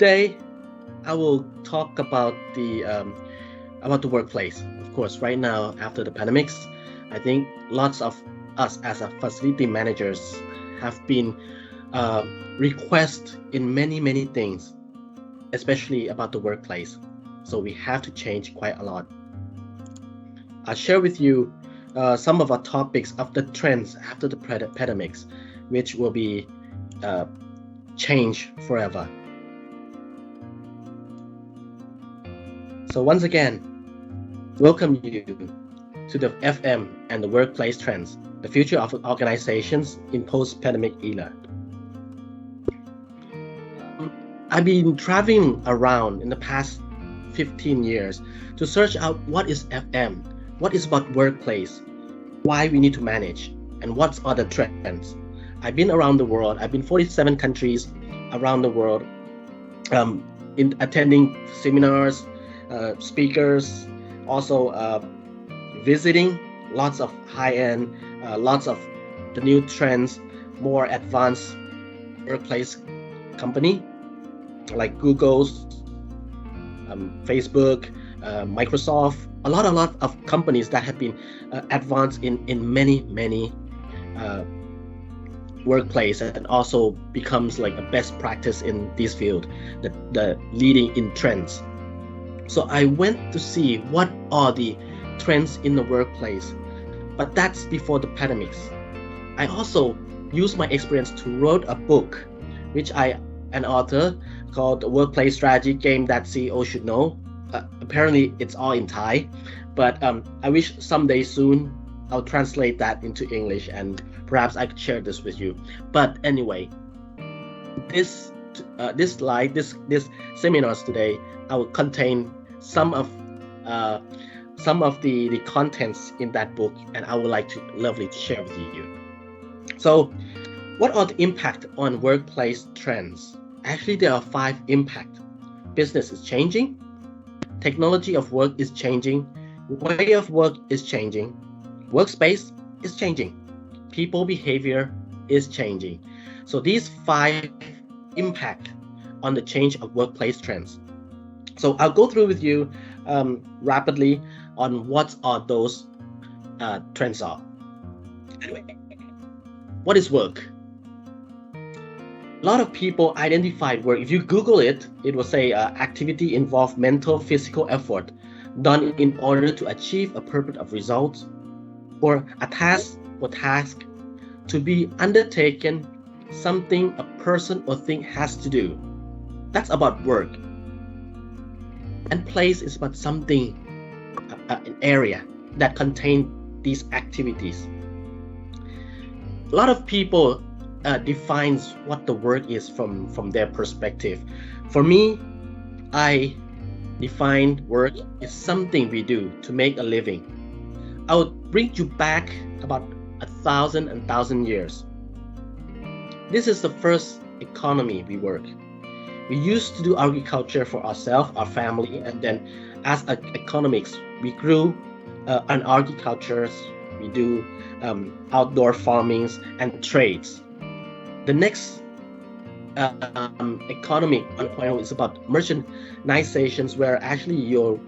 Today, I will talk about the workplace. Of course, right now after the pandemics, I think lots of us as a facility managers have been uh, request in many things, especially about the workplace. So we have to change quite a lot. I'll share with you some of our topics of the trends after the pandemics, which will be uh, changed forever. So once again, welcome you to the FM and the workplace trends, the future of organizations in post-pandemic era. I've been traveling around in the past 15 years to search out what is FM, what is about workplace, why we need to manage, and what's other trends. I've been around the world. I've been 47 countries around the world, in attending seminars, speakers, also visiting lots of high-end, lots of the new trends, more advanced workplace company like Google's, Facebook, Microsoft, a lot of companies that have been advanced in many workplace and also becomes like a best practice in this field, the leading in trends. So I went to see what are the trends in the workplace, but that's before the pandemics. I also used my experience to wrote a book, which an author called Workplace Strategy Game That CEO Should Know. Apparently it's all in Thai, but I wish someday soon I'll translate that into English and perhaps I could share this with you. But anyway, this seminars today, I will contain some of the contents in that book, and I would like to lovely to share with you. So, what are the impact on workplace trends? Actually, there are 5 impact. Business is changing, technology of work is changing, way of work is changing, workspace is changing, people behavior is changing. So these 5 impact on the change of workplace trends. So I'll go through with you rapidly on what are those trends are. Anyway, what is work? A lot of people identified work. If you Google it, it will say activity involve mental, physical effort done in order to achieve a purpose of results, or a task to be undertaken, something a person or thing has to do. That's about work. And place is about something, an area that contains these activities. A lot of people defines what the work is from their perspective. For me, I define work is something we do to make a living. I would bring you back about 1,000 years. This is the first economy we work. We used to do agriculture for ourselves, our family, and then as economics, we grew on agriculture, we do outdoor farmings and trades. The next economic 1.0 is about merchantization, where actually you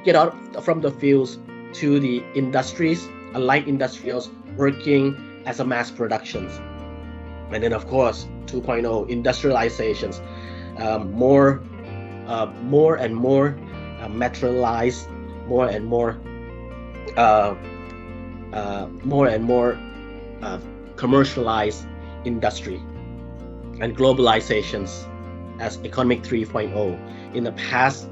get out from the fields to the industries, light industrials working as a mass productions. And then of course 2.0 industrializations, more and more materialized, more and more commercialized industry, and globalizations as economic 3.0. In the past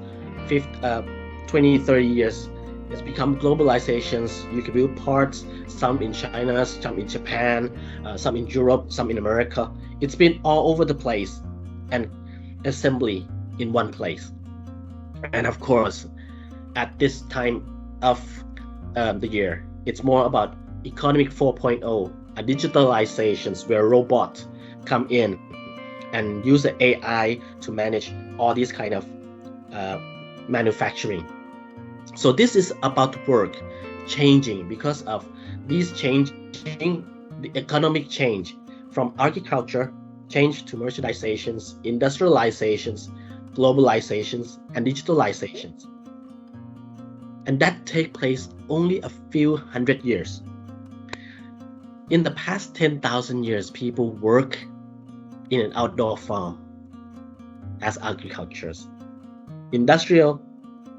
20-30 years, it's become globalizations. You can build parts, some in China, some in Japan, some in Europe, some in America. It's been all over the place, and assembly in one place. And of course, at this time of the year, it's more about economic 4.0, a digitalizations where robots come in and use the AI to manage all these kind of manufacturing. So this is about work changing because of these changing the economic change from agriculture change to merchandizations, industrializations, globalizations, and digitalizations. And that take place only a few hundred years. In the past 10,000 years, people work in an outdoor farm as agricultures. Industrial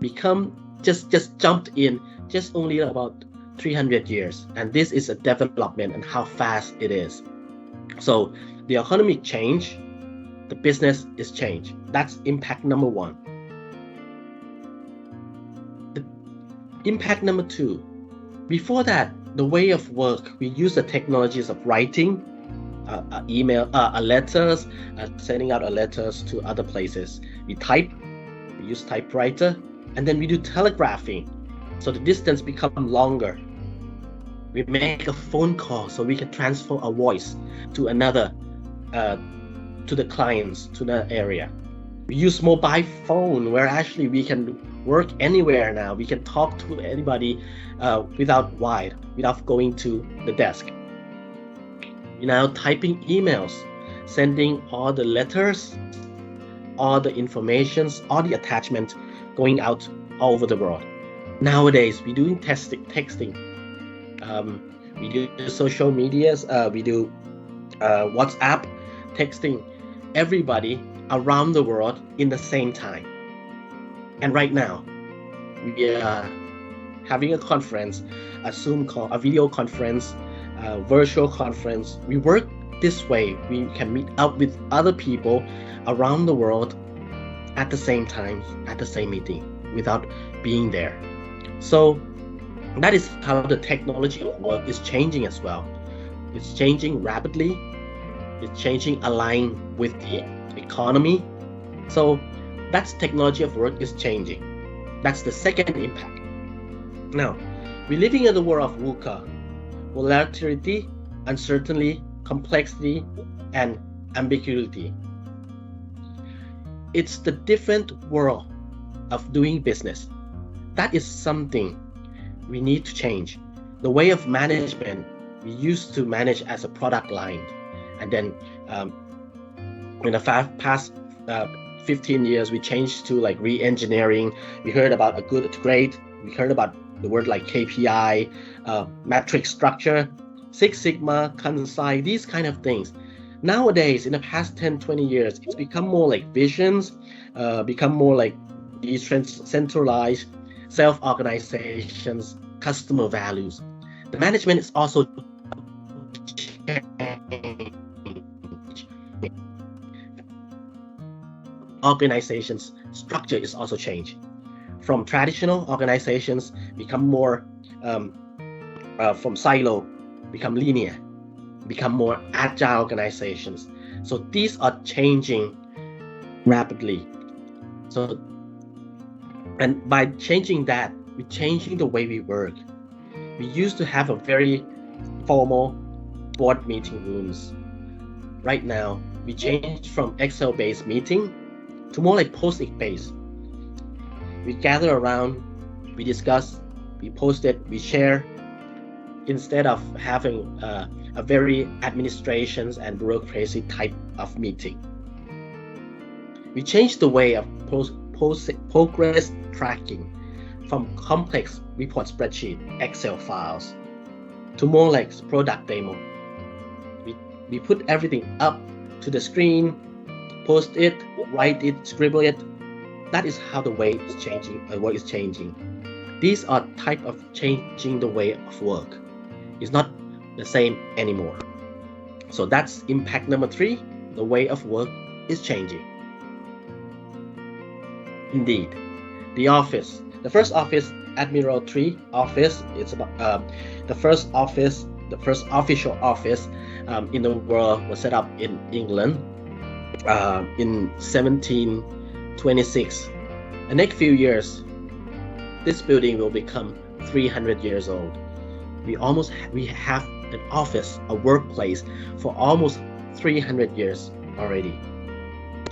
become just jumped in just only about 300 years, and this is a development and how fast it is. So the economic change, the business is change. That's impact number one. The impact number two, before that, the way of work, we use the technologies of writing, email, letters, sending out letters to other places. We use typewriter, and then we do telegraphing. So the distance becomes longer. We make a phone call so we can transfer a voice to another, to the clients, to the area. We use mobile phone where actually we can work anywhere now. We can talk to anybody without going to the desk. Now typing emails, sending all the letters, all the informations, all the attachments going out all over the world. Nowadays, we're doing texting. We do social medias, we do WhatsApp, texting everybody around the world in the same time. And right now, we are having a conference, a Zoom call, a video conference, a virtual conference. We work this way. We can meet up with other people around the world at the same time, at the same meeting, without being there. So that is how the technology of work is changing as well. It's changing rapidly. It's changing aligned with the economy. So that's technology of work is changing. That's the second impact. Now, we're living in the world of VUCA, volatility, uncertainty, complexity, and ambiguity. It's the different world of doing business. That is something we need to change. The way of management, we used to manage as a product line, and then in the past 15 years, we changed to like re-engineering. We heard about a good to great. We heard about the word like KPI, metric structure, Six Sigma, Kansai, these kind of things. Nowadays, in the past 10-20 years, it's become more like visions, become more like decentralized, self-organizations, customer values. The management is also organizations structure is also changed. From traditional organizations become more from silo, become linear, become more agile organizations. So these are changing rapidly. So, and by changing that, we're changing the way we work. We used to have a very formal board meeting rooms. Right now, we changed from Excel-based meeting to more like Post-it based. We gather around, we discuss, we post it, we share, instead of having a very administrations and bureaucracy type of meeting. We changed the way of progress tracking from complex report spreadsheet, Excel files, to more like product demo. We put everything up to the screen, post it, write it, scribble it. That is how the way is changing, work is changing. These are type of changing the way of work. It's not the same anymore. So that's impact number 3. The way of work is changing. Indeed, the office. The first office, Admiralty office. It's about the first official office in the world was set up in England in 1726. The next few years, this building will become 300 years old. We have an office, a workplace for almost 300 years already.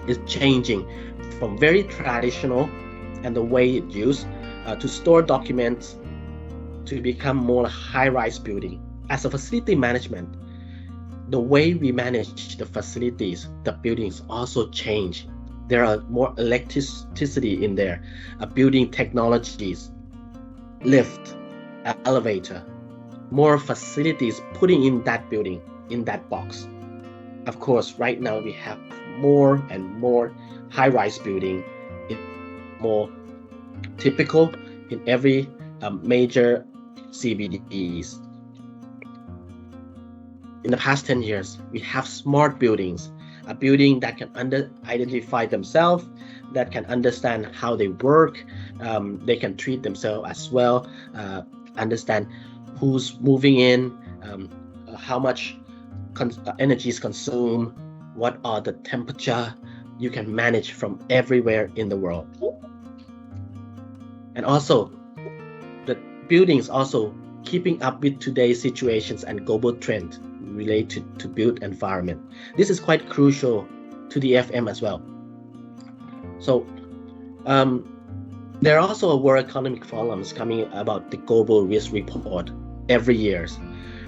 It's changing from very traditional and the way it's used to store documents to become more high-rise building. As a facility management, the way we manage the facilities, the buildings also change. There are more electricity in there, building technologies, lift, elevator, more facilities putting in that building, in that box. Of course, right now we have more and more high-rise building. It's more typical in every major CBDs. In the past 10 years, we have smart buildings, a building that can identify themselves, that can understand how they work, they can treat themselves as well, understand who's moving in, how much energy is consumed, what are the temperature. You can manage from everywhere in the world. And also, the buildings also keeping up with today's situations and global trends related to built environment. This is quite crucial to the FM as well. So there are also World Economic Forums coming about the global risk report every year.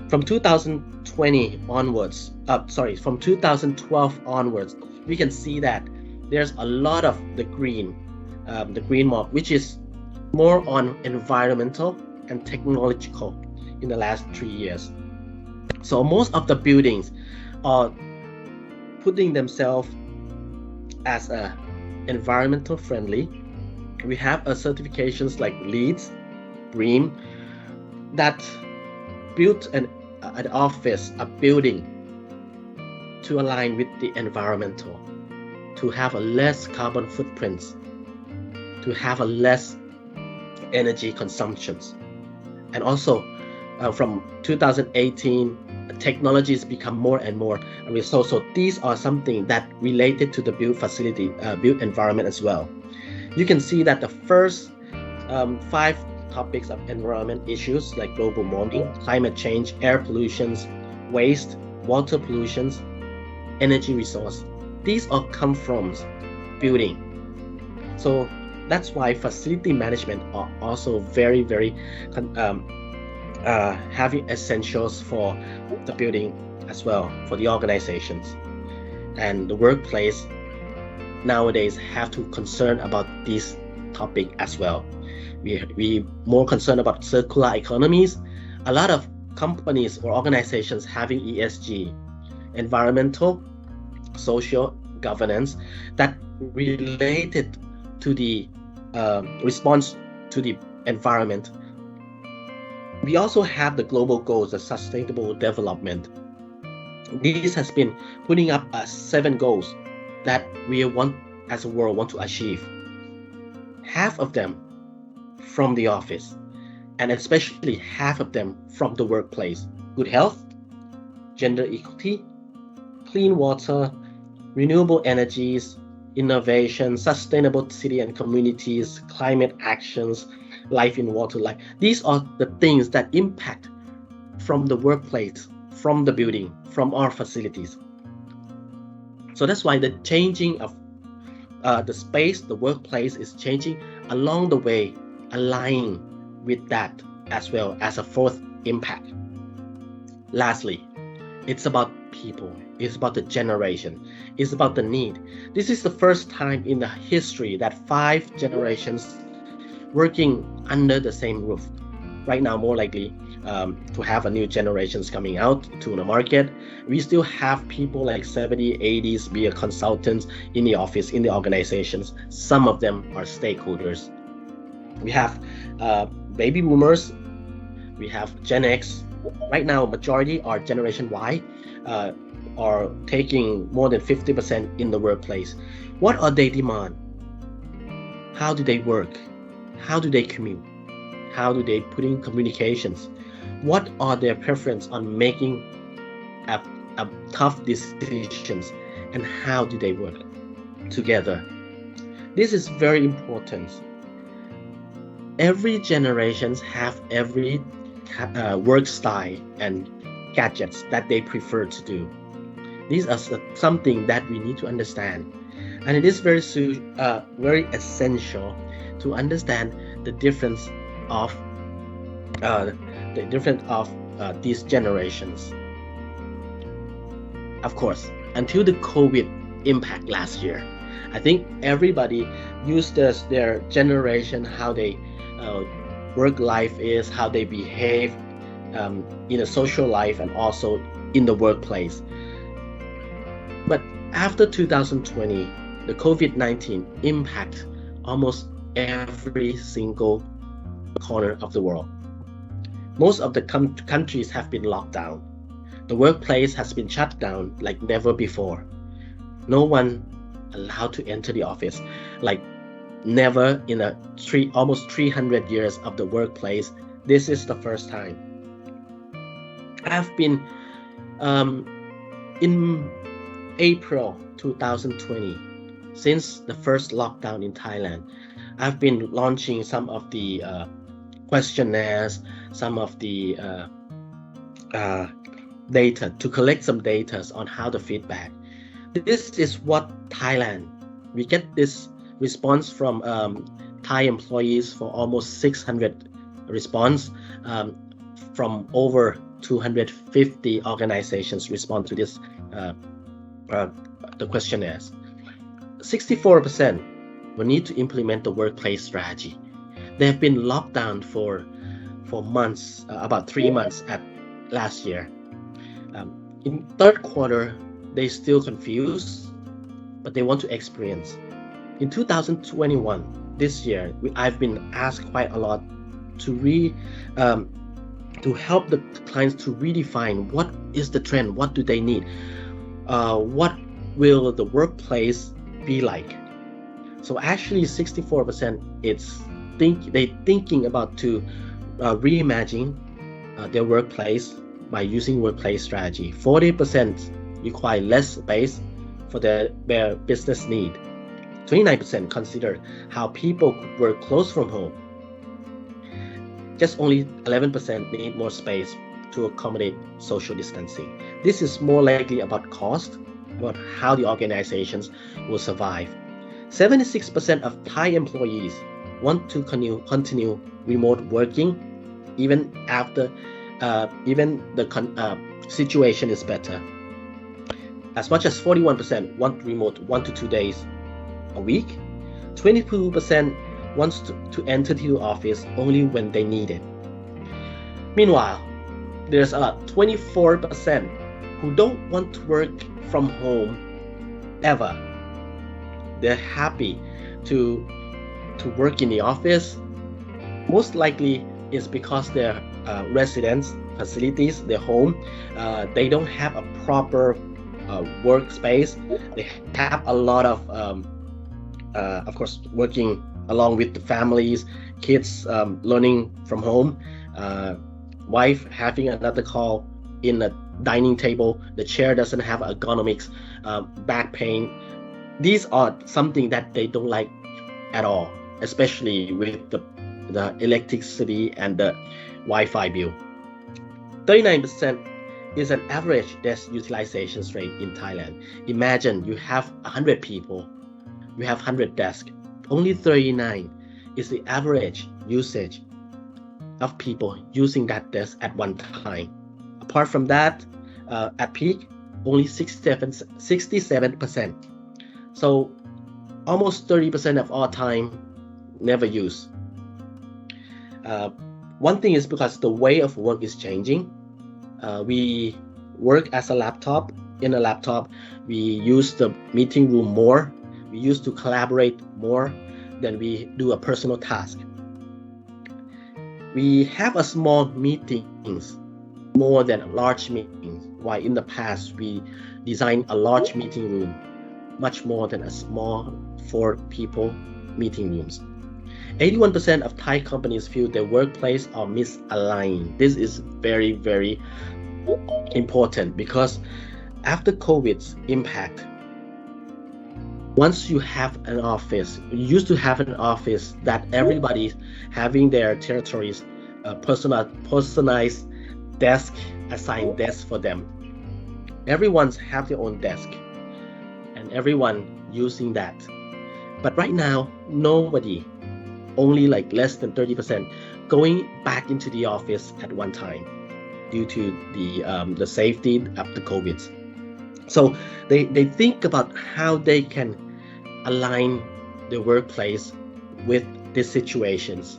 From 2020 onwards, from 2012 onwards, we can see that there's a lot of the green mark, which is more on environmental and technological in the last 3 years. So most of the buildings are putting themselves as environmental friendly. We have certifications like LEED, BREEAM, that built an office, a building to align with the environmental, to have a less carbon footprints, to have a less energy consumptions. And also from 2018, technologies become more and more resource. So these are something that related to the built facility, built environment as well. You can see that the first 5 topics of environment issues like global warming, climate change, air pollutions, waste, water pollutions, energy resource, these all come from building. So that's why facility management are also very, very having essentials for the building as well, for the organizations. And the workplace nowadays have to concern about this topic as well. We more concerned about circular economies. A lot of companies or organizations having ESG, environmental, social governance, that related to the response to the environment. We also have the global goals of sustainable development. This has been putting up 7 goals that we want as a world want to achieve. Half of them from the office, and especially half of them from the workplace. Good health, gender equality, clean water, renewable energies, innovation, sustainable city and communities, climate actions, life in water life. These are the things that impact from the workplace, from the building, from our facilities. So that's why the changing of the space, the workplace is changing along the way, aligning with that as well as a 4th impact. Lastly, it's about people. It's about the generation. It's about the need. This is the first time in the history that 5 generations working under the same roof. Right now, more likely to have a new generations coming out to the market. We still have people like 70s, 80s be a consultants in the office, in the organizations. Some of them are stakeholders. We have baby boomers. We have Gen X. Right now, majority are Generation Y, are taking more than 50% in the workplace. What are they demand? How do they work? How do they commute? How do they put in communications? What are their preference on making a tough decisions, and how do they work together? This is very important. Every generations have every work style and gadgets that they prefer to do. These are something that we need to understand, and it is very essential to understand the difference of these generations. of course, until the COVID impact last year. I think everybody used their generation, how they work life is, how they behave in a social life and also in the workplace. But after 2020, the COVID-19 impact almost every single corner of the world. Most of the countries have been locked down. The workplace has been shut down like never before. No one allowed to enter the office, like never in almost 300 years of the workplace. This is the first time. I've been in April 2020, since the first lockdown in Thailand, I've been launching some of the questionnaires, some of the data to collect some data on how the feedback. This is what Thailand, we get this response from Thai employees for almost 600 response from over 250 organizations respond to this the questionnaires. 64% will need to implement the workplace strategy. They have been locked down for months, about 3 months at last year. In third quarter, they still confused, but they want to experience. In 2021, this year, I've been asked quite a lot to help the clients to redefine what is the trend, what do they need, what will the workplace be like. So actually 64% they thinking about to reimagine their workplace by using workplace strategy. 40% require less space for their business need. 29% consider how people could work close from home. Just only 11% need more space to accommodate social distancing. This is more likely about cost, about how the organizations will survive. 76% of Thai employees want to continue remote working even after the situation is better. As much as 41% want remote 1 to 2 days a week. 22% wants to enter the office only when they need it. Meanwhile, there's 24% who don't want to work from home ever. They're happy to work in the office. Most likely is because their residence facilities, their home, they don't have a proper workspace. They have a lot of course, working along with the families, kids learning from home, wife having another call in a dining table, the chair doesn't have ergonomics, back pain. These are something that they don't like at all, especially with the electricity and the Wi-Fi bill. 39% is an average desk utilization rate in Thailand. Imagine you have 100 people, you have 100 desks. Only 39 is the average usage of people using that desk at one time. Apart from that, at peak, only 67%. So almost 30% of our time never use. One thing is because the way of work is changing. We work as a laptop. In a laptop, we use the meeting room more. We used to collaborate more than we do a personal task. We have a small meetings more than large meetings, while in the past we designed a large meeting room much more than a small 4 people meeting rooms. 81% of Thai companies feel their workplace are misaligned. This is very, very important because after COVID's impact, once you have an office, you used to have an office that everybody's having their territories, personalized desk, assigned desk for them. Everyone's have their own desk and everyone using that. But right now, nobody, only like less than 30% going back into the office at one time due to the safety of the COVID. So they think about how they can align the workplace with these situations.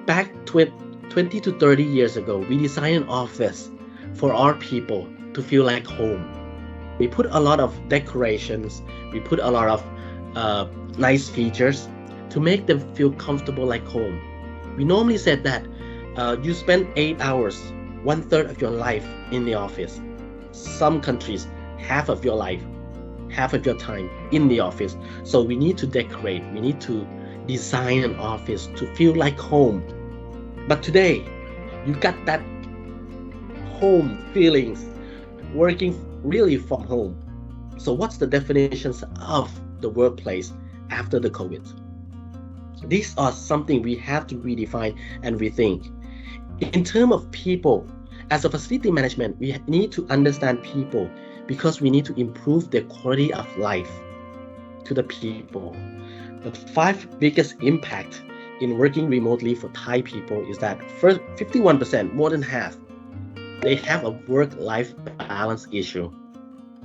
Back 20 to 30 years ago, we designed an office for our people to feel like home. We put a lot of decorations, we put a lot of nice features to make them feel comfortable like home. We normally said that you spend 8 hours, 1/3 of your life in the office. Some countries, half of your life, half of your time in the office. So we need to decorate, we need to design an office to feel like home. But today, you got that home feelings working really from home. So what's the definitions of the workplace after the COVID? These are something we have to redefine and rethink. In terms of people, as a facility management, we need to understand people because we need to improve their quality of life to the people. The 5 biggest impact in working remotely for Thai people is that first 51%, more than half, they have a work-life balance issue.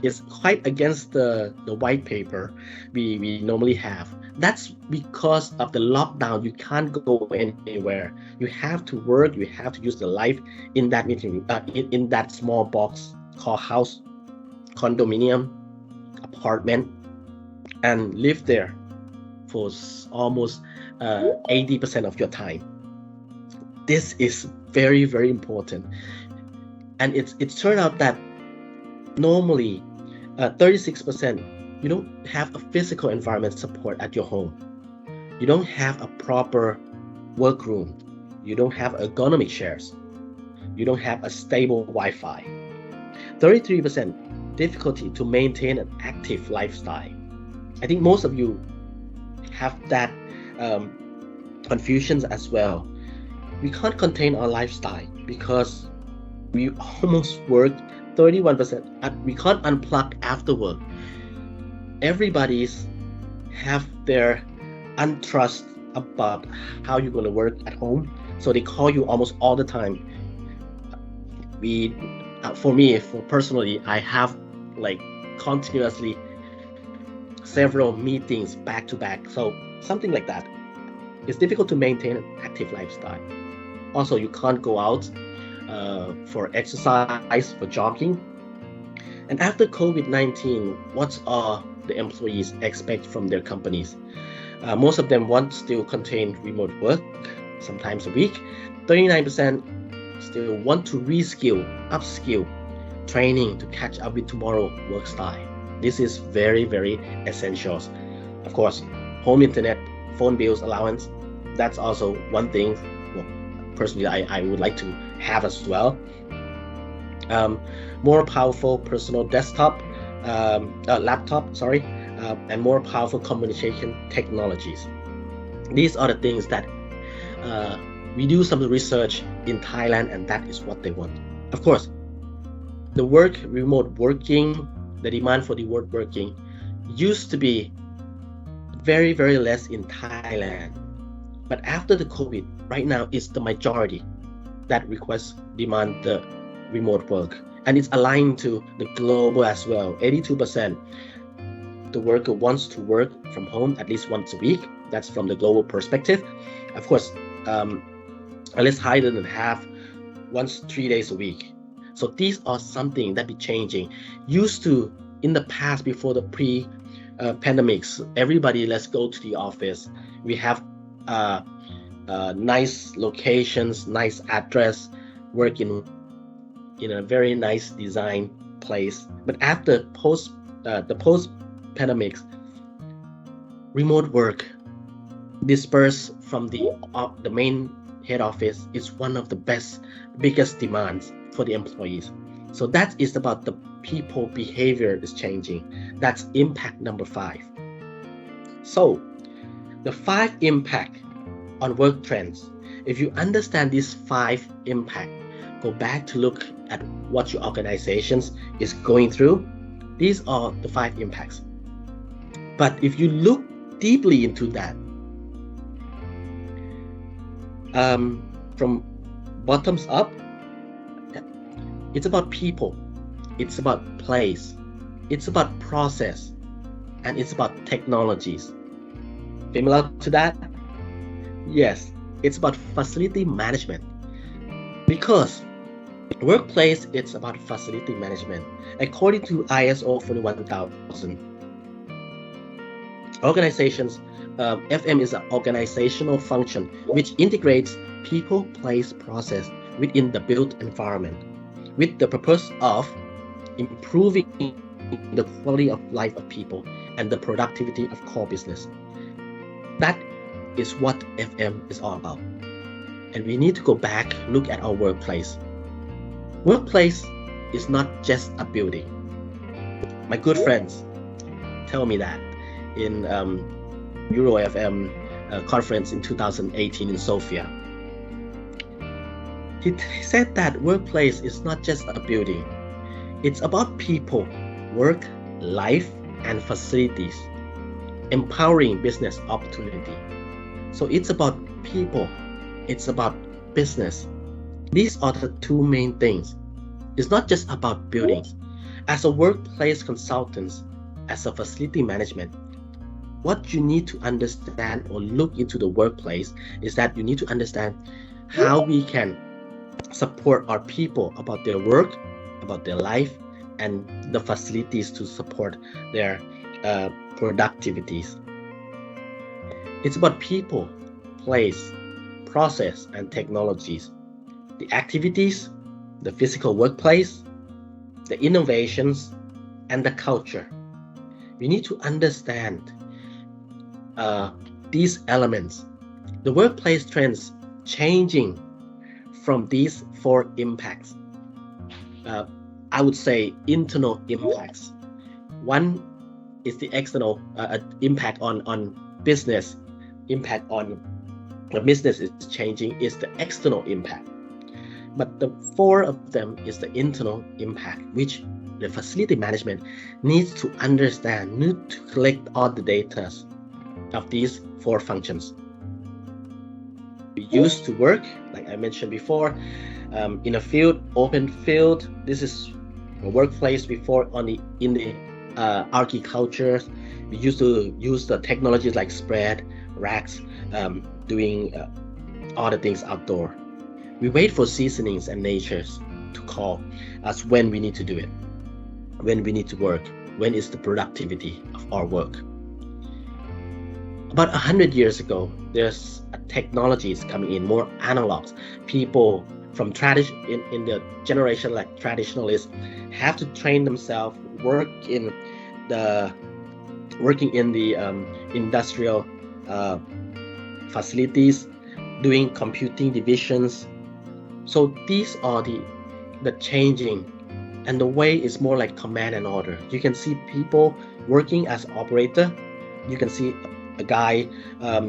It's quite against the white paper we normally have. That's because of the lockdown. You can't go anywhere. You have to work. You have to use the life in that meeting, in that small box called house, condominium, apartment, and live there for almost 80% of your time. This is very, very important. And it's turned out that normally 36% you don't have a physical environment support at your home. You don't have a proper workroom. You don't have ergonomic chairs. You don't have a stable Wi-Fi. 33% difficulty to maintain an active lifestyle. I think most of you have that confusions as well. We can't contain our lifestyle because we almost work 31%. We can't unplug after work. Everybody's have their untrust about how you're going to work at home, so they call you almost all the time. For me, personally, I have like continuously several meetings back to back, so something like that. It's difficult to maintain an active lifestyle. Also, you can't go out for exercise, for jogging. And after COVID-19, what are the employees expect from their companies? Most of them want still contain remote work, sometimes a week. 39% still want to reskill, upskill, training to catch up with tomorrow work style. This is very, very essential. Of course, home internet, phone bills allowance, that's also one thing. Well, personally, I would like to have as well. More powerful personal laptop, and more powerful communication technologies. These are the things that we do some research in Thailand, and that is what they want. Of course, the remote working, the demand for the remote working used to be very, very less in Thailand. But after the COVID, right now it's the majority that demand the remote work. And it's aligned to the global as well. 82% the worker wants to work from home at least once a week. That's from the global perspective. Of course, at least higher than half once 3 days a week. So these are something that be changing. Used to, in the past, before the pandemics, everybody let's go to the office. We have nice locations, nice address, work in a very nice design place. But after the post pandemics, remote work dispersed from the main head office is one of the biggest demands for the employees. So that is about the people behavior is changing. That's impact number 5. So the 5 impact on work trends. If you understand these 5 impact, go back to look at what your organizations is going through. These are the 5 impacts. But if you look deeply into that, from bottoms up, it's about people. it's about place, it's about process, and it's about technologies. Familiar to that? Yes, it's about facility management. Because workplace, it's about facility management. According to ISO 41000, organizations, FM is an organizational function which integrates people, place, process within the built environment with the purpose of improving the quality of life of people and the productivity of core business. That is what FM is all about. And we need to go back, look at our workplace. Workplace is not just a building. My good friends tell me that in Euro FM conference in 2018 in Sofia. He said that workplace is not just a building. It's about people, work, life, and facilities, empowering business opportunity. So it's about people, it's about business. These are the two main things. It's not just about buildings. As a workplace consultant, as a facility management, what you need to understand or look into the workplace is that you need to understand how we can support our people about their work, about their life, and the facilities to support their productivities. It's about people, place, process, and technologies. The activities, the physical workplace, the innovations, and the culture. We need to understand these elements. The workplace trends changing from these four impacts. I would say internal impacts. One is the external impact on business. Impact on the business is changing is the external impact. But the four of them is the internal impact, which the facility management needs to understand, need to collect all the data of these four functions. We used to work, like I mentioned before, in a field, open field. This is a workplace before in the agriculture. We used to use the technologies like spread, racks, doing all the things outdoor. We wait for seasonings and natures to call us when we need to do it, when we need to work, when is the productivity of our work. About 100 years ago, there's technologies coming in, more analogs. People from in the generation like traditionalists have to train themselves, working in the industrial facilities, doing computing divisions. So these are the changing, and the way is more like command and order. You can see people working as operator. You can see a guy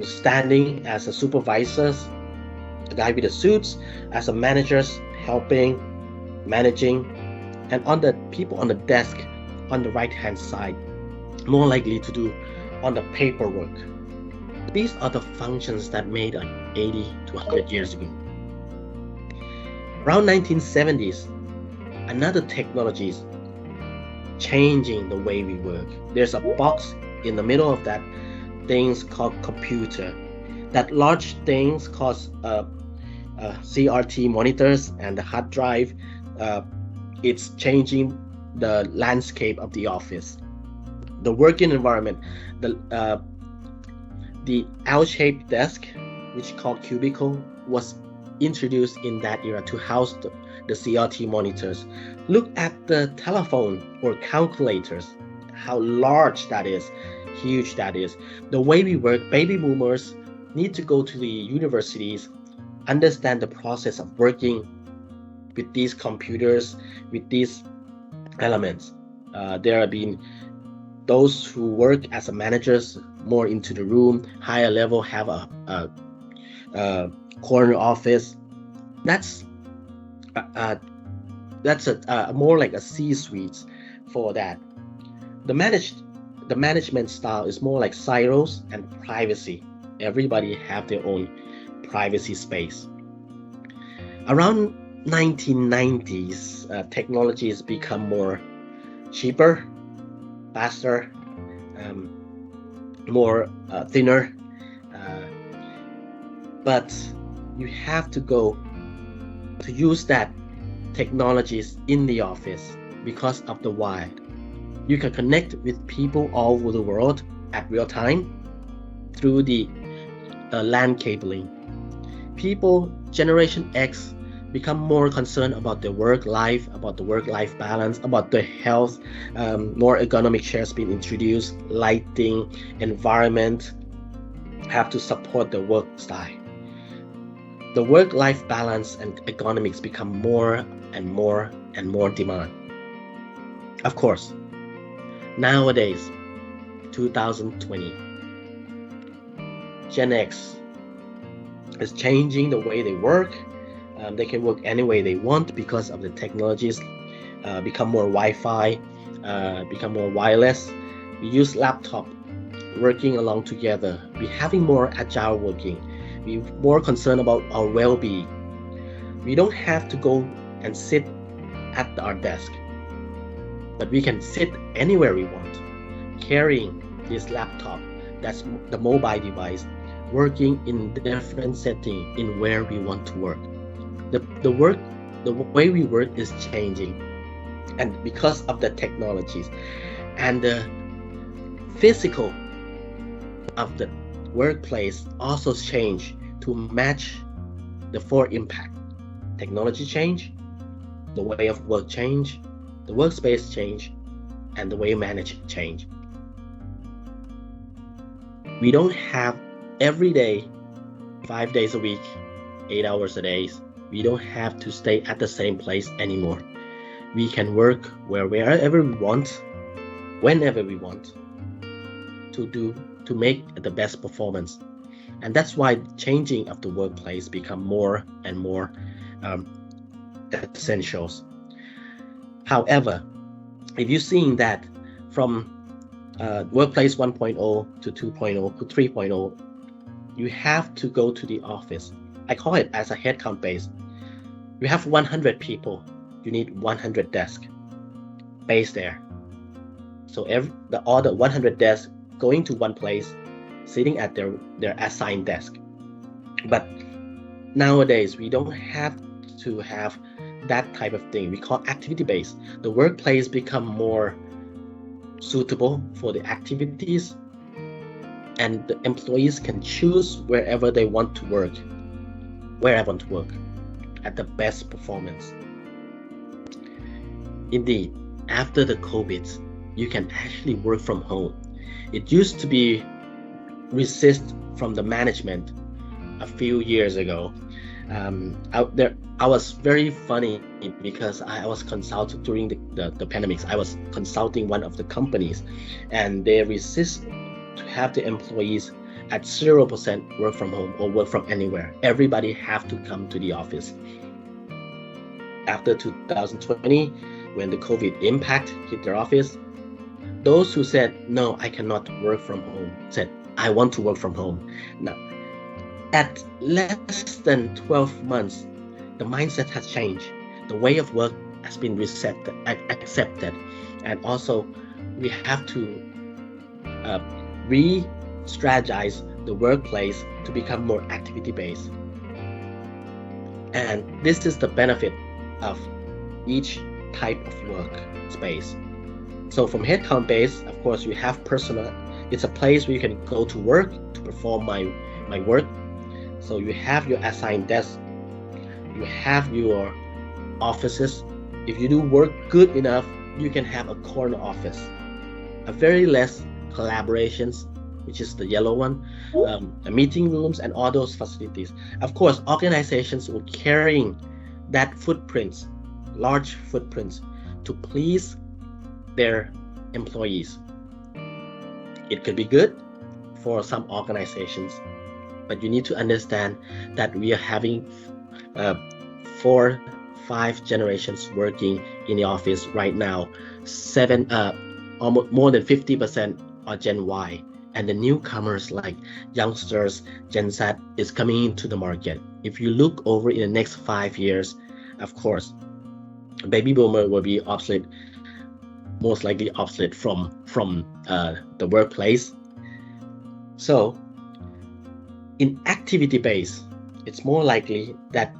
standing as a supervisor, a guy with the suits as a managers helping, managing, and on the people on the desk on the right hand side, more likely to do on the paperwork. These are the functions that made 80 to 100 years ago. Around 1970s, another technologies changing the way we work. There's a box in the middle of that things called computer. That large things cause CRT monitors and the hard drive. It's changing the landscape of the office. The working environment, the L-shaped desk, which called cubicle, was introduced in that era to house the CRT monitors. Look at the telephone or calculators, how large that is, huge that is. The way we work, baby boomers need to go to the universities, understand the process of working with these computers, with these elements. There have been those who work as a managers more into the room, higher level have a corner office. That's more like a C-suite for that. The management style is more like silos and privacy. Everybody have their own privacy space. Around 1990s, technologies become more cheaper, faster, more thinner, but you have to go to use that technologies in the office because of the why. You can connect with people all over the world at real time through the LAN cabling. People, Generation X, become more concerned about their work life, about the work-life balance, about their health. More ergonomic chairs being introduced, lighting, environment have to support the work style. The work-life balance and ergonomics become more and more and more demand. Of course, nowadays, 2020, Gen X is changing the way they work. They can work any way they want because of the technologies become more Wi-Fi, become more wireless. We use laptop working along together. We're having more agile working. We're more concerned about our well-being. We don't have to go and sit at our desk, but we can sit anywhere we want, carrying this laptop, that's the mobile device, working in different setting in where we want to work. The way we work is changing, and because of the technologies and the physical of the workplace also change to match the four impact. Technology change, the way of work change, the workspace change, and the way you manage change. We don't have every day, 5 days a week, 8 hours a day. We don't have to stay at the same place anymore. We can work wherever we want, whenever we want, to make the best performance. And that's why changing of the workplace become more and more essentials. However, if you're seeing that from workplace 1.0 to 2.0 to 3.0, you have to go to the office. I call it as a headcount base. You have 100 people, you need 100 desks based there. So all the 100 desks going to one place, sitting at their assigned desk. But nowadays, we don't have to have that type of thing. We call activity based. The workplace become more suitable for the activities, and the employees can choose wherever they want to work, at the best performance. Indeed, after the COVID, you can actually work from home. It used to be resist from the management a few years ago. Out there, I was very funny because I was consulted during the pandemics. I was consulting one of the companies, and they resist to have the employees at 0% work from home or work from anywhere. Everybody have to come to the office. After 2020, when the COVID impact hit their office, those who said, no, I cannot work from home, said, I want to work from home. Now, at less than 12 months, the mindset has changed. The way of work has been accepted. And also, we have to re-strategize the workplace to become more activity-based. And this is the benefit of each type of workspace. So from headcount base, of course, you have personal. It's a place where you can go to work to perform my work. So you have your assigned desk, you have your offices. If you do work good enough, you can have a corner office, a very less collaborations, which is the yellow one, meeting rooms and all those facilities. Of course, organizations will carrying that footprints, large footprints, to please their employees. It could be good for some organizations, but you need to understand that we are having 4-5 generations working in the office right now. Almost more than 50% are Gen Y, and the newcomers like youngsters, Gen Z is coming into the market. If you look over in the next 5 years, Of course, baby boomer will be obsolete, most likely obsolete from the workplace. So in activity base, it's more likely that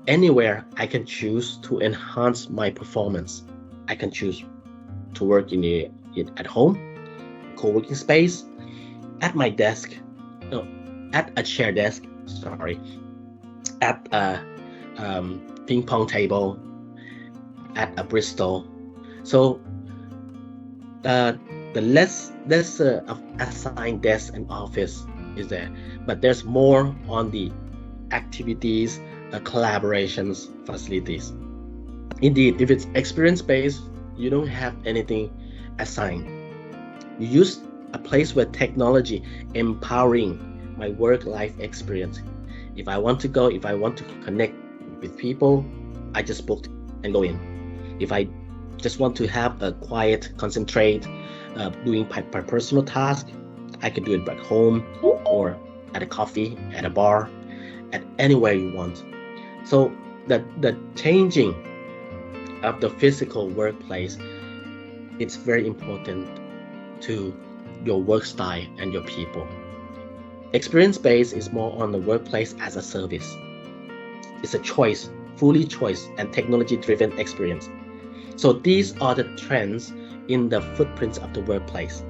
anywhere I can choose to enhance my performance. I can choose to work at home, co-working space, at my desk, no, at a chair desk, sorry, at a ping pong table, at a Bristol. So the less of assigned desk and office is there, but there's more on the activities, collaborations, facilities. Indeed, if it's experience-based, you don't have anything assigned. You use a place where technology empowering my work-life experience. If I want to connect with people, I just book and go in. If I just want to have a quiet, concentrate, doing my personal task, I can do it at home or at a coffee, at a bar, at anywhere you want. So the changing of the physical workplace, it's very important to your work style and your people. Experience-based is more on the workplace as a service. It's a choice, fully choice and technology-driven experience. So these are the trends in the footprints of the workplace.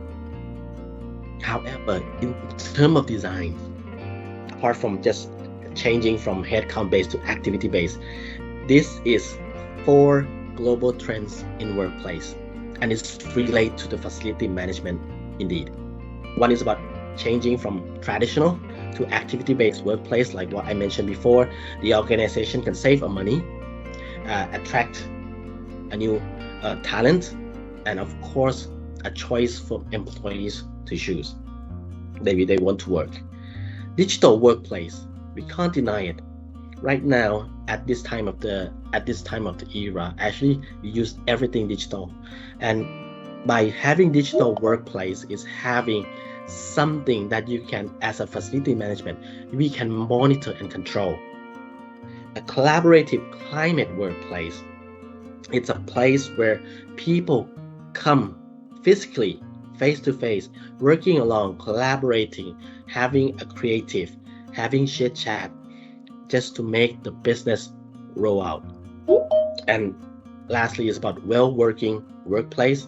However, in terms of design, apart from just changing from headcount-based to activity-based, this is 4 global trends in workplace, and it's related to the facility management indeed. One is about changing from traditional to activity-based workplace, like what I mentioned before. The organization can save money, attract a new talent, and of course a choice for employees to choose. Maybe they want to work. Digital workplace, we can't deny it. Right now, at this time of the era, actually we use everything digital, and by having digital workplace is having something that you can, as a facility management, we can monitor and control. A collaborative climate workplace, it's a place where people come physically, face to face, working along, collaborating, having a creative, having chit chat, just to make the business roll out. And lastly is about well-working workplace.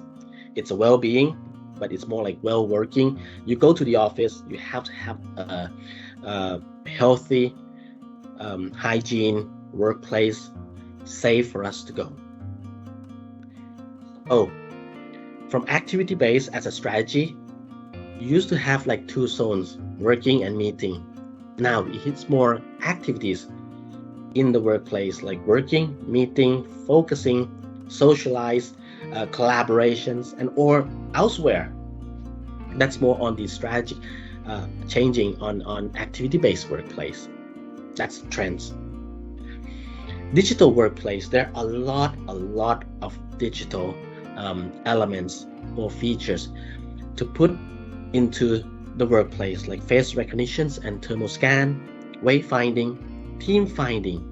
It's a well-being, but it's more like well-working. You go to the office, you have to have a healthy, hygiene workplace, safe for us to go. Oh, from activity-based as a strategy, you used to have like 2 zones, working and meeting. Now it's more activities in the workplace, like working, meeting, focusing, socialize, collaborations, and or elsewhere. That's more on the strategy, changing on activity-based workplace. That's trends. Digital workplace, there are a lot of digital elements or features to put into the workplace, like face recognitions and thermal scan, wayfinding, team finding.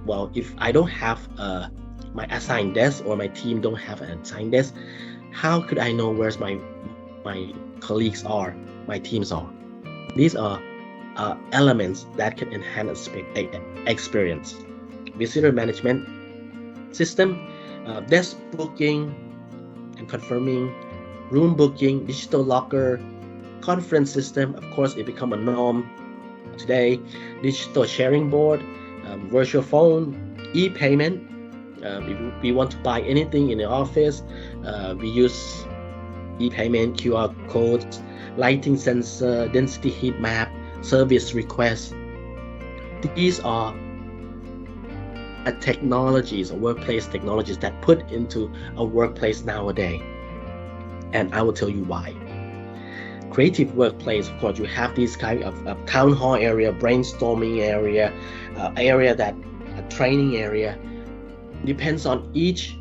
Well, if I don't have my assigned desk, or my team don't have an assigned desk, how could I know where's my colleagues are, my teams are? These are elements that can enhance experience. Visitor management system, desk booking and confirming, room booking, digital locker, conference system. Of course, it become a norm today. Digital sharing board, virtual phone, e-payment. If we want to buy anything in the office, we use e-payment, QR codes, lighting sensor, density heat map, service requests. These are technologies or workplace technologies that put into a workplace nowadays. And I will tell you why. Creative workplace, of course, you have this kind of town hall area, brainstorming area, a training area. Depends on each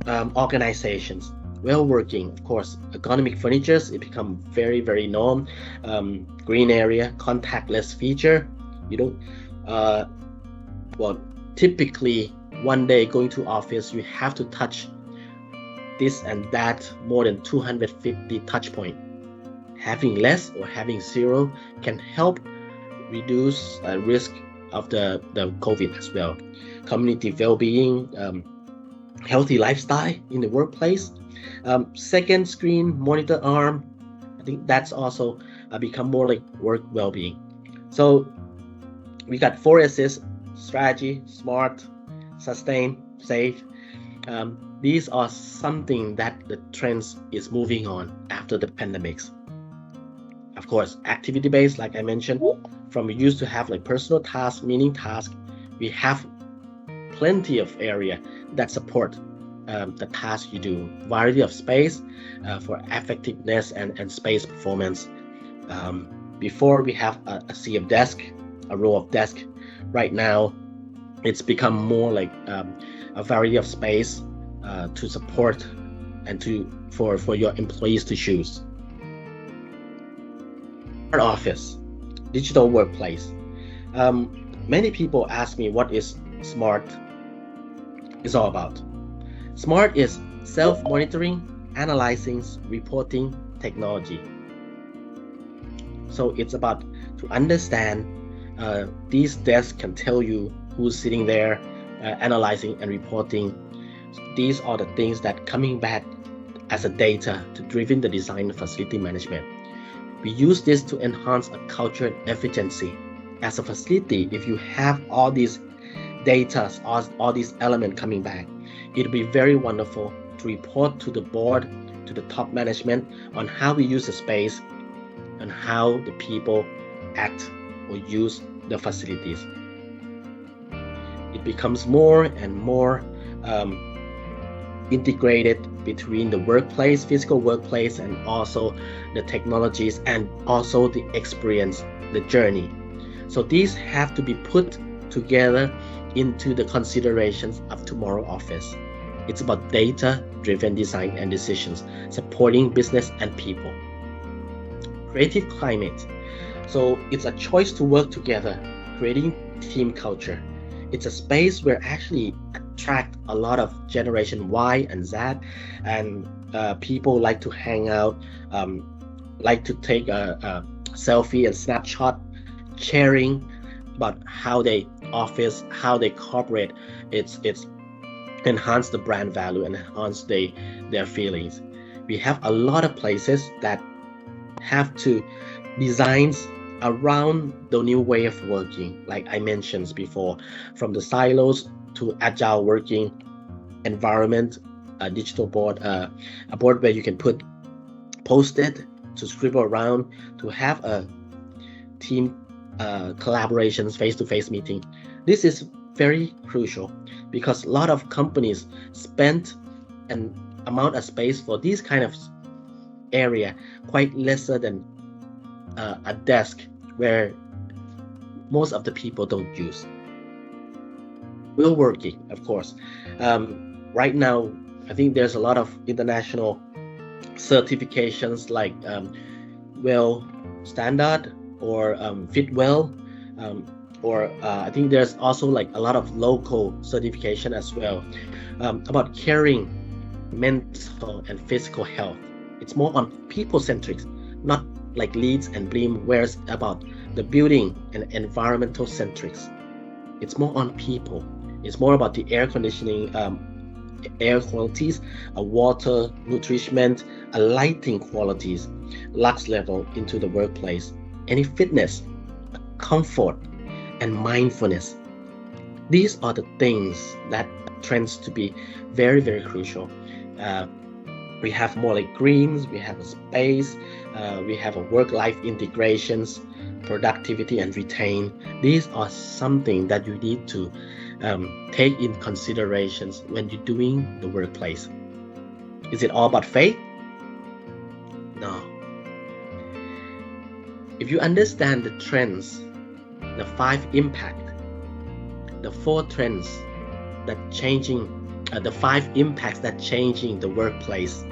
organizations. Well-working, of course, ergonomic furnitures, it become very, very norm. Green area, contactless feature. You don't Well, typically one day going to office, you have to touch this and that more than 250 touch point. Having less or having zero can help reduce risk of the COVID as well. Community well-being, healthy lifestyle in the workplace. Second screen monitor arm, I think that's also become more like work well-being. So we got 4S's: strategy, smart, sustain, safe. These are something that the trends is moving on after the pandemics. Of course, activity based, like I mentioned, from we used to have like personal task, meaning task, we have plenty of area that support the task you do. Variety of space for effectiveness and space performance. Before we have a sea of desk, a row of desk. Right now, it's become more like a variety of space to support and for your employees to choose. Office, digital workplace. Many people ask me what is smart is all about. Smart is self-monitoring, analyzing, reporting technology. So it's about to understand these desks can tell you who's sitting there, analyzing and reporting. These are the things that coming back as a data to driven the design and facility management. We use this to enhance a culture and efficiency. As a facility, if you have all these data, all these elements coming back, it'll be very wonderful to report to the board, to the top management on how we use the space and how the people act or use the facilities. It becomes more and more integrated between the workplace, physical workplace, and also the technologies and also the experience, the journey. So these have to be put together into the considerations of tomorrow office. It's about data-driven design and decisions, supporting business and people. Creative climate. So it's a choice to work together, creating team culture. It's a space where actually attract a lot of generation Y and Z, and people like to hang out, like to take a selfie and snapshot, sharing about how they office, how they cooperate. It's enhance the brand value and enhance their feelings. We have a lot of places that have to designs around the new way of working, like I mentioned before, from the silos to agile working environment, a digital board, a board where you can put post-it to scribble around, to have a team collaborations, face-to-face meeting. This is very crucial because a lot of companies spend an amount of space for this kind of area quite lesser than a desk where most of the people don't use. We're working, of course. Right now, I think there's a lot of international certifications like well standard or fit well, or I think there's also like a lot of local certification as well about caring mental and physical health. It's more on people-centric, not like leads and Bleem, where it's about the building and environmental centrics. It's more on people. It's more about the air conditioning, air qualities, water, nutrition, lighting qualities, lux level into the workplace, any fitness, comfort, and mindfulness. These are the things that trends to be very, very crucial. We have more like greens, we have a space, we have a work-life integrations, productivity and retain. These are something that you need to take in considerations when you're doing the workplace. Is it all about faith? No. If you understand the trends, the 5 impact, the 4 trends that changing, the 5 impacts that changing the workplace,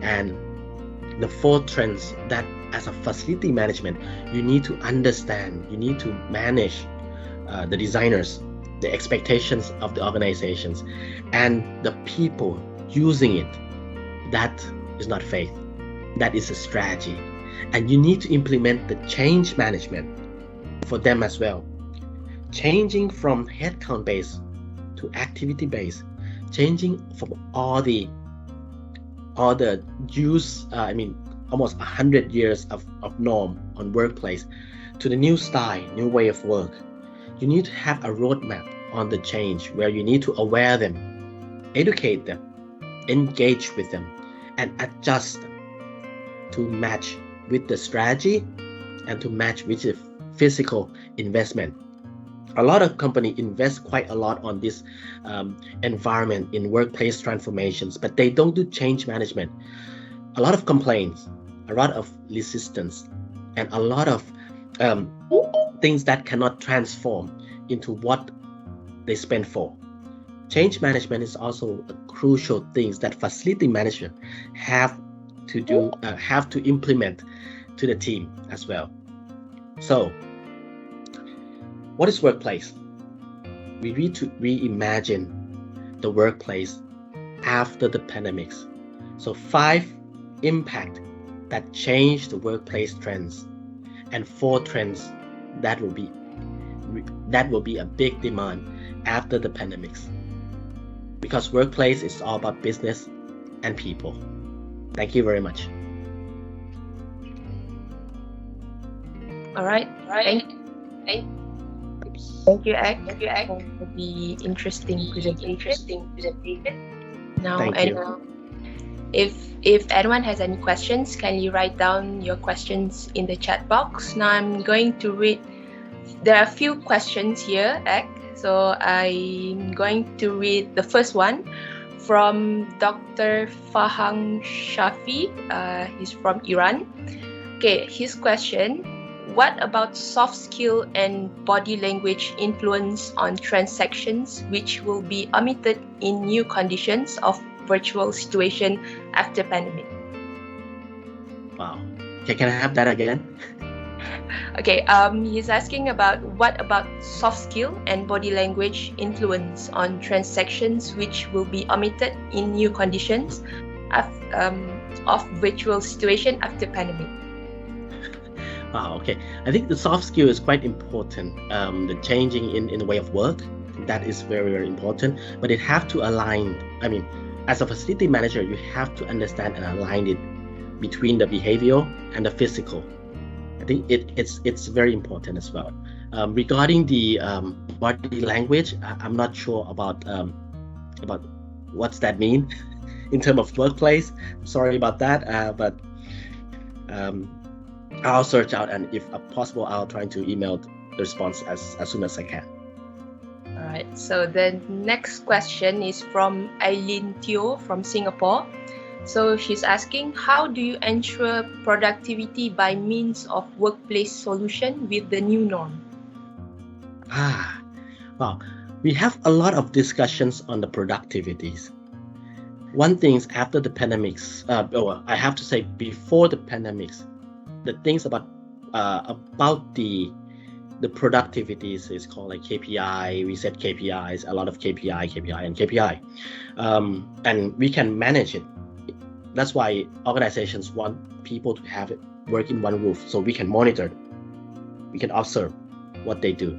and the 4 trends that as a facility management you need to understand, you need to manage the designers the expectations of the organizations, and the people using it. That is not faith. That is a strategy. And you need to implement the change management for them as well. Changing from headcount based to activity based, changing from all the use, almost 100 years of norm on workplace to the new style, new way of work. You need to have a roadmap on the change where you need to aware them, educate them, engage with them, and adjust them to match with the strategy and to match with the physical investment. A lot of companies invest quite a lot on this environment in workplace transformations, but they don't do change management. A lot of complaints, a lot of resistance, and a lot of things that cannot transform into what they spend for. Change management is also a crucial thing that facility manager have to implement to the team as well. So, what is workplace? We need to reimagine the workplace after the pandemics. So 5 impact that change the workplace trends, and 4 trends that will be a big demand after the pandemics. Because workplace is all about business and people. Thank you very much. All right. Thank you, Ek, for the interesting presentation. Now, Thank you. If anyone has any questions, can you write down your questions in the chat box? Now I'm going to read. There are a few questions here, Ek. So I'm going to read the first one from Dr. Fahang Shafi. He's from Iran. Okay, his question: what about soft skill and body language influence on transactions, which will be omitted in new conditions of virtual situation after pandemic? Wow. Okay, can I have that again? Okay, he's asking about what about soft skill and body language influence on transactions, which will be omitted in new conditions of virtual situation after pandemic. Wow, okay. I think the soft skill is quite important. The changing in the way of work, that is very, very important. But it have to align. As a facility manager, you have to understand and align it between the behavioral and the physical. I think it's very important as well. Regarding the body language, I'm not sure about what's that mean in terms of workplace. Sorry about that, but I'll search out, and if possible, I'll try to email the response as soon as I can. All right. So the next question is from Aileen Teo from Singapore. So she's asking, how do you ensure productivity by means of workplace solution with the new norm? Well, we have a lot of discussions on the productivities. One thing is after the pandemics, I have to say before the pandemics, the things about the productivities is called like KPI. We set KPIs, a lot of KPI, and we can manage it. That's why organizations want people to have it work in one roof, so we can monitor, we can observe what they do.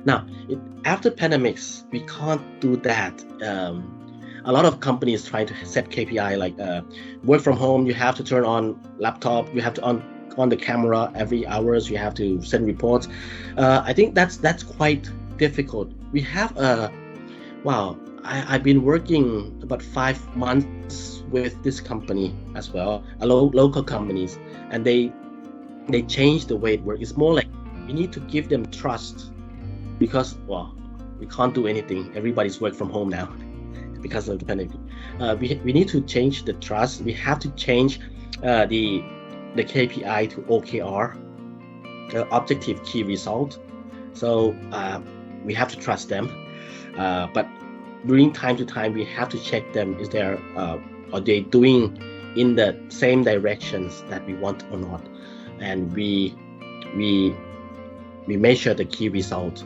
Now, after pandemics, we can't do that. A lot of companies trying to set KPI like work from home. You have to turn on laptop. You have to on the camera every hours. You have to send reports. I think that's quite difficult. We have I've been working about 5 months with this company as well, local companies, and they changed the way it works. It's more like we need to give them trust, because we can't do anything. Everybody's work from home now because of the pandemic. We need to change the trust. We have to change the KPI to OKR, objective key result. So we have to trust them, but during time to time we have to check them, is there are they doing in the same directions that we want or not, and we measure the key result.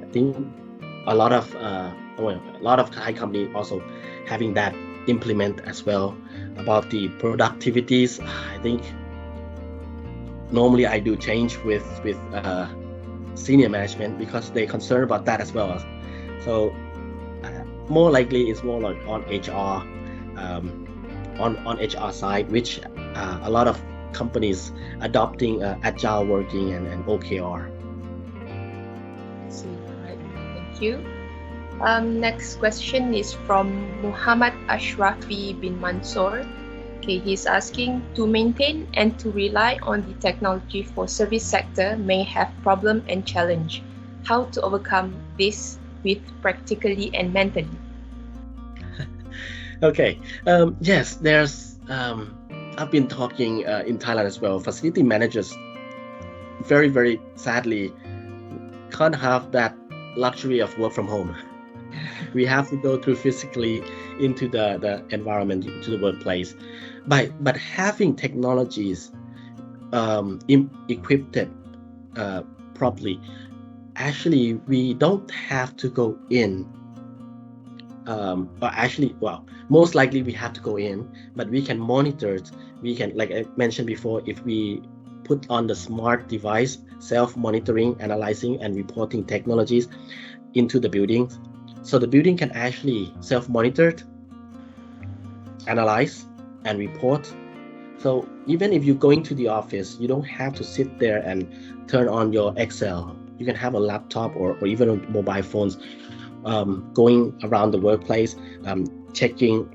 I think a lot of Thai company also having that implement as well about the productivities. I think normally I do change with senior management because they concerned about that as well. So more likely it's more like on HR, on HR side, which a lot of companies adopting agile working and OKR. See, right. Thank you. Next question is from Muhammad Ashrafi bin Mansour. Okay, he's asking, to maintain and to rely on the technology for service sector may have problem and challenge. How to overcome this with practically and mentally? Okay. Yes, there's. I've been talking in Thailand as well. Facility managers, very, very sadly, can't have that luxury of work from home. We have to go through physically into the environment, into the workplace. But having technologies equipped properly, actually we don't have to go in. Most likely we have to go in, but we can monitor it. We can, like I mentioned before, if we put on the smart device, self-monitoring, analyzing, and reporting technologies into the buildings, so the building can actually self-monitor, analyze, and report. So even if you're going to the office, you don't have to sit there and turn on your Excel. You can have a laptop or even mobile phones going around the workplace, checking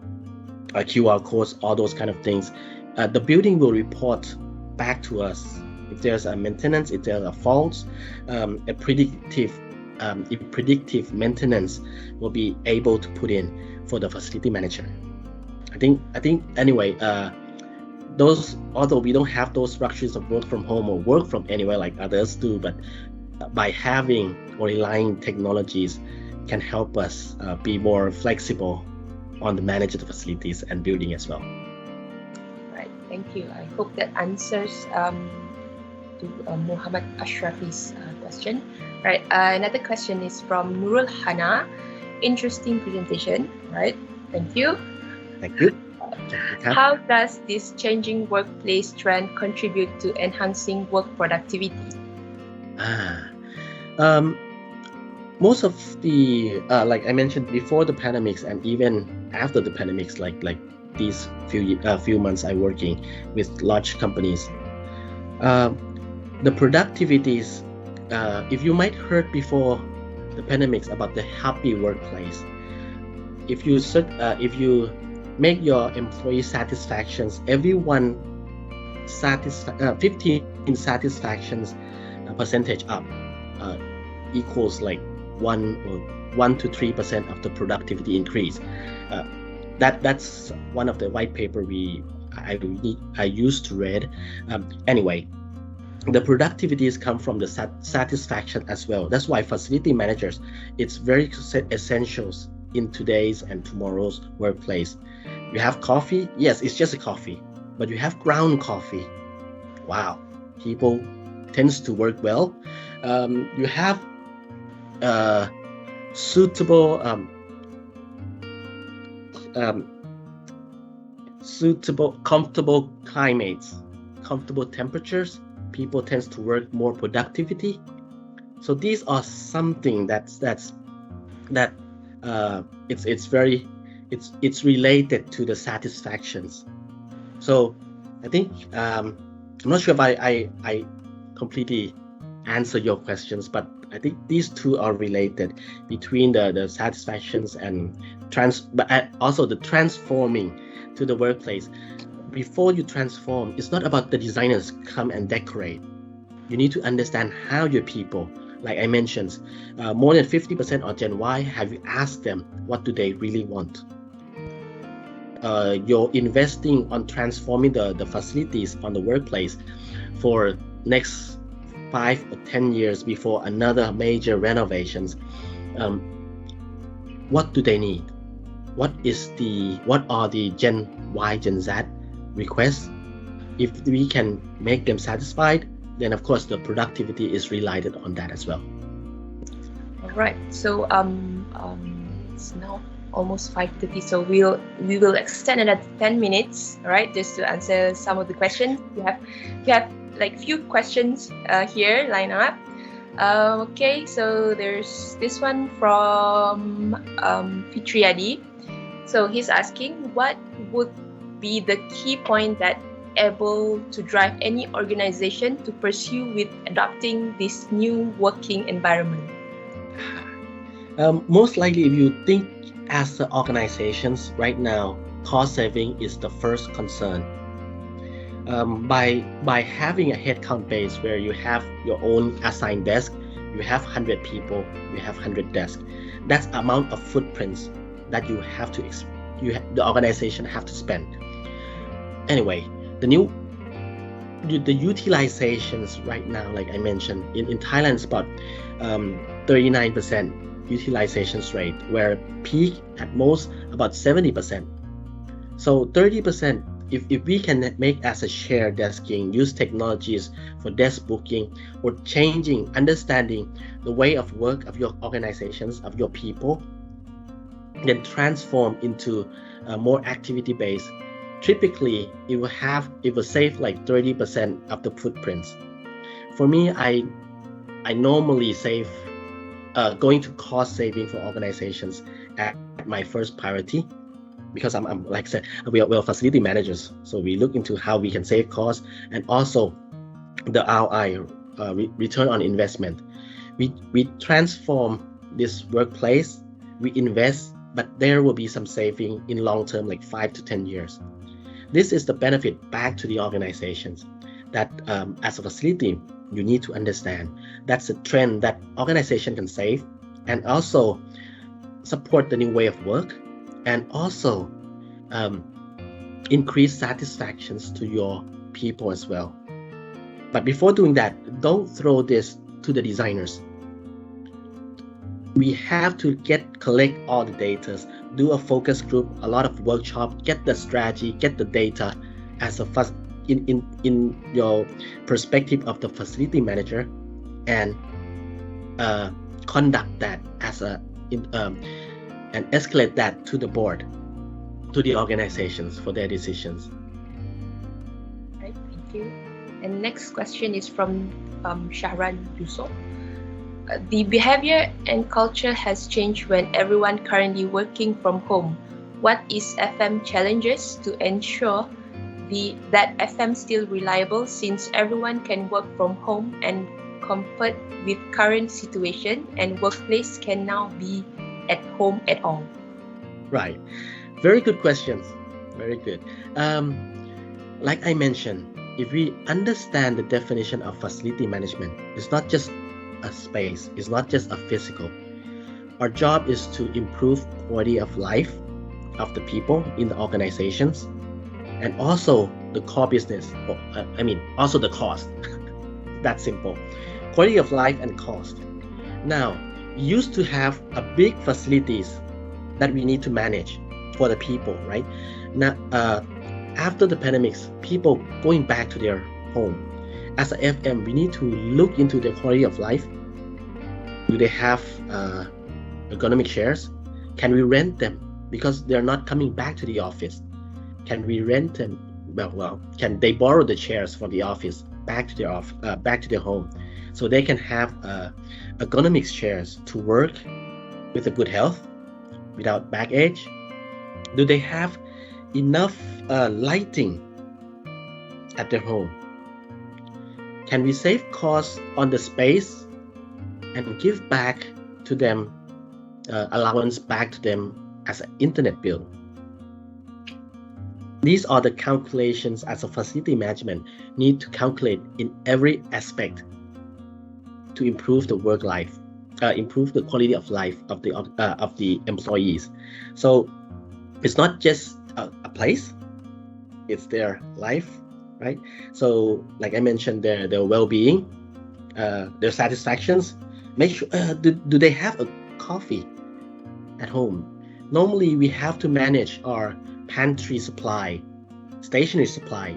QR codes, all those kind of things. The building will report back to us if there's a maintenance, if there are faults, a predictive maintenance will be able to put in for the facility manager. I think anyway, those, although we don't have those structures of work from home or work from anywhere like others do, but by having or relying technologies can help us be more flexible on the manage of the facilities and building as well. Right, thank you. I hope that answers to Muhammad Ashrafi's question. Right, another question is from Nurul Hana. Interesting presentation, right? Thank you. Thank you. How does this changing workplace trend contribute to enhancing work productivity? Most of the like I mentioned before the pandemics and even after the pandemics, like these few months I'm working with large companies, the productivities, if you might heard before the pandemics about the happy workplace, if you make your employee satisfactions, everyone 15 satisfactions percentage up equals like 1 to 3% of the productivity increase. That's one of the white paper I used to read. Anyway, the productivities come from the satisfaction as well. That's why facility managers, it's very essentials in today's and tomorrow's workplace. You have coffee, yes, it's just a coffee, but you have ground coffee. Wow, people tends to work well. You have suitable comfortable climates, comfortable temperatures. People tends to work more productivity. So these are something it's related to the satisfactions. So I think I'm not sure if I completely answer your questions, but I think these two are related between the satisfactions and but also the transforming to the workplace. Before you transform, it's not about the designers come and decorate. You need to understand how your people, like I mentioned, more than 50% are Gen Y. Have you asked them what do they really want? You're investing on transforming the facilities on the workplace for next 5 or 10 years before another major renovations. What do they need? What are the Gen Y, Gen Z requests? If we can make them satisfied, then of course the productivity is relied on that as well. All Right. So it's now almost 5:30. So we will extend another 10 minutes, right, just to answer some of the questions. We have like few questions here line up. Okay, so there's this one from Fitriadi. So he's asking, what would be the key point that able to drive any organization to pursue with adopting this new working environment? Most likely, if you think as the organizations right now, cost saving is the first concern. By having a headcount base where you have your own assigned desk, you have 100 people, you have 100 desks. That's the amount of footprints that the organization have to spend. Anyway, the utilizations right now, like I mentioned, in Thailand, it's about 39% utilization rate, where peak at most about 70%. So 30%, if we can make as a shared desking, use technologies for desk booking, or understanding the way of work of your organizations, of your people, then transform into more activity-based, typically it will save like 30% of the footprints. For me, I normally save going to cost saving for organizations at my first priority, because I'm like I said, we are facility managers, so we look into how we can save costs and also the ROI, return on investment. We transform this workplace, we invest, but there will be some saving in long term, like 5 to 10 years. This is the benefit back to the organizations that as a facility, you need to understand. That's a trend that organization can save and also support the new way of work, and also increase satisfactions to your people as well. But before doing that, don't throw this to the designers. We have to collect all the data, do a focus group, a lot of workshop, get the strategy, get the data as a first in your perspective of the facility manager, and conduct that as and escalate that to the board, to the organizations for their decisions. Right, thank you. And next question is from Shahran Yusuf. The behavior and culture has changed when everyone currently working from home. What is FM challenges to ensure that FM still reliable, since everyone can work from home and comfort with current situation, and workplace can now be at home at all? Right, very good questions. Very good. Like I mentioned, if we understand the definition of facility management, it's not just a space, it's not just a physical. Our job is to improve quality of life of the people in the organizations, and also the core business, also the cost. That's simple. Quality of life and cost. Now, we used to have a big facilities that we need to manage for the people, right? Now, after the pandemics, people going back to their home. As a FM, we need to look into their quality of life. Do they have ergonomic chairs? Can we rent them? Because they're not coming back to the office. Can we rent them? Well, can they borrow the chairs from the office back to their home, so they can have ergonomic chairs to work with a good health, without baggage? Do they have enough lighting at their home? Can we save costs on the space and give back to them allowance back to them as an internet bill? These are the calculations as a facility management need to calculate in every aspect to improve the work life, improve the quality of life of the employees. So it's not just a place, it's their life, right? So like I mentioned, their well-being, their satisfactions. Make sure do they have a coffee at home? Normally we have to manage our pantry supply, stationery supply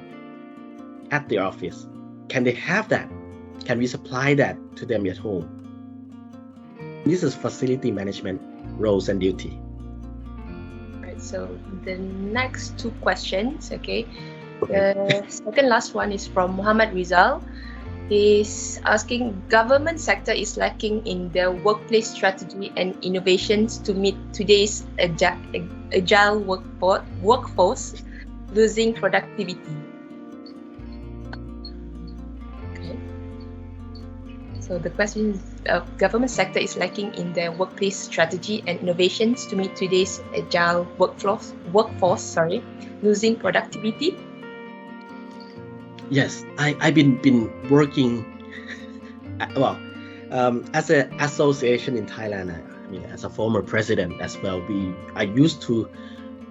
at the office. Can they have that? Can we supply that to them at home? This is facility management roles and duty. Right, so the next two questions, okay. The second last one is from Muhammad Rizal. He's asking, government sector is lacking in their workplace strategy and innovations to meet today's agile workforce, losing productivity. Okay. So the question is, government sector is lacking in their workplace strategy and innovations to meet today's agile workforce, losing productivity. Yes, I've been working as an association in Thailand. I mean, as a former president as well, I used to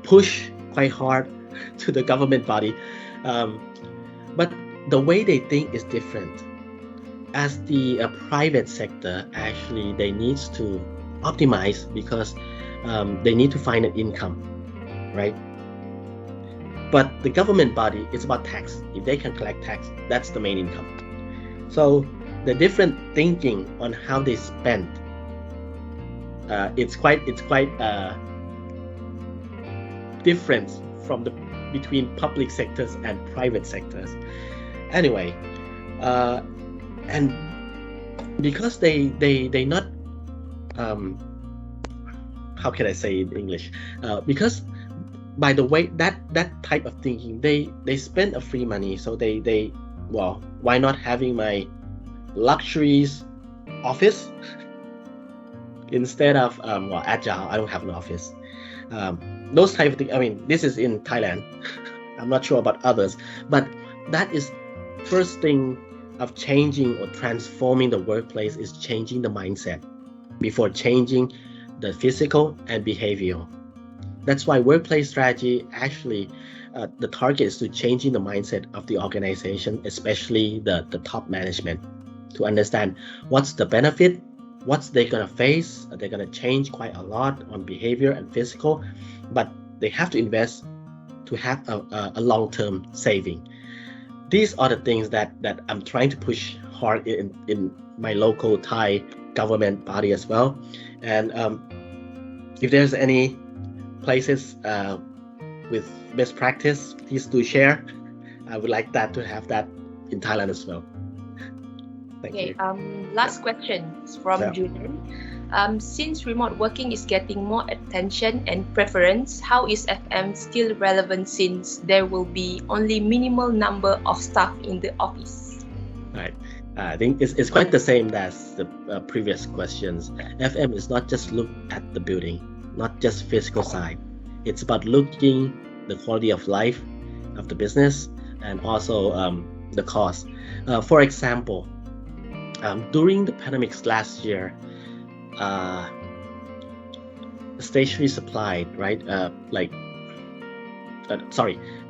push quite hard to the government body, but the way they think is different. As the private sector, actually, they need to optimize because they need to find an income, right? But the government body is about tax. If they can collect tax, that's the main income. So the different thinking on how they spend, it's quite different from between public sectors and private sectors. Anyway, and because they not how can I say in English? Because by the way, that type of thinking, they spend a free money, so they well, why not having my luxuries office instead of agile? I don't have an office. Those type of things. I mean, this is in Thailand. I'm not sure about others, but that is first thing of changing or transforming the workplace is changing the mindset before changing the physical and behavioral. That's why workplace strategy actually the target is to changing the mindset of the organization, especially the top management, to understand what's the benefit, what's they're gonna face. They're gonna change quite a lot on behavior and physical, but they have to invest to have a long-term saving. These are the things that I'm trying to push hard in my local Thai government body as well. And if there's any places with best practice, please do share. I would like that to have that in Thailand as well. Thank you. Last question is from Julian. Since remote working is getting more attention and preference, how is FM still relevant since there will be only minimal number of staff in the office? Right. I think it's quite the same as the previous questions. FM is not just look at the building, not just physical side. It's about looking the quality of life of the business and also the cost. For example, during the pandemics last year, stationery supplied, right?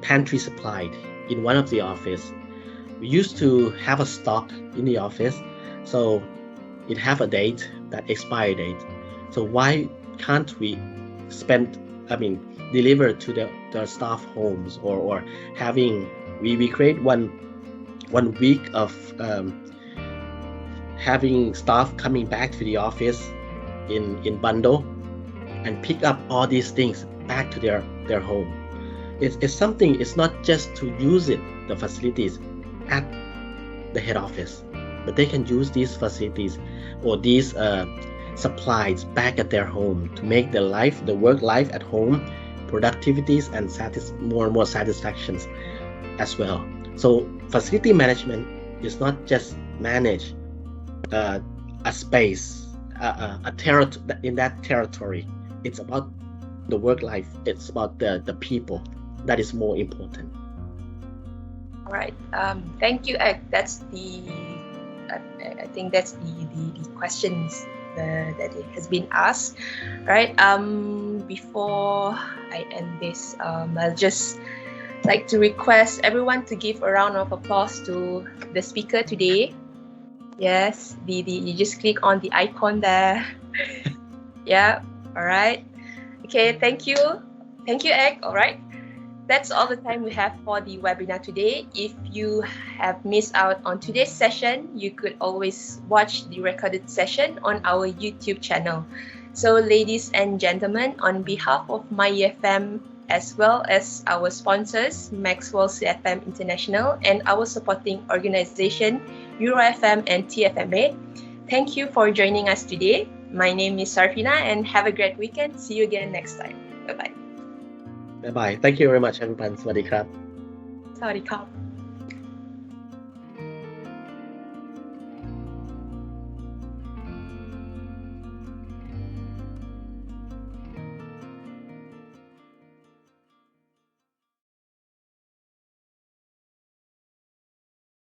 Pantry supplied in one of the office. We used to have a stock in the office, so it have a date, that expire date. So why can't we deliver to the staff homes or having we create one week of having staff coming back to the office in bundle and pick up all these things back to their home. It's something. It's not just to use the facilities at the head office, but they can use these facilities or these supplies back at their home to make the work life at home, productivities and more and more satisfactions as well. So facility management is not just manage a space, a territory in that territory. It's about the work life. It's about the people. That is more important. All right. Thank you, Ek. That's I think that's the questions that it has been asked. Right. Before I end this, I'll just like to request everyone to give a round of applause to the speaker today. Yes, you just click on the icon there. Yeah. All right. Okay. Thank you, Ek. All right. that's all the time we have for the webinar today. If you have missed out on today's session, you could always watch the recorded session on our YouTube channel. So ladies and gentlemen, on behalf of MyEFM as well as our sponsors, Maxwell CFM International, and our supporting organization, EuroFM and TFMA, thank you for joining us today. My name is Sarfina, and have a great weekend. See you again next time. Bye-bye. Bye bye. Thank you very much everyone. สวัสดีครับ สวัสดีครับ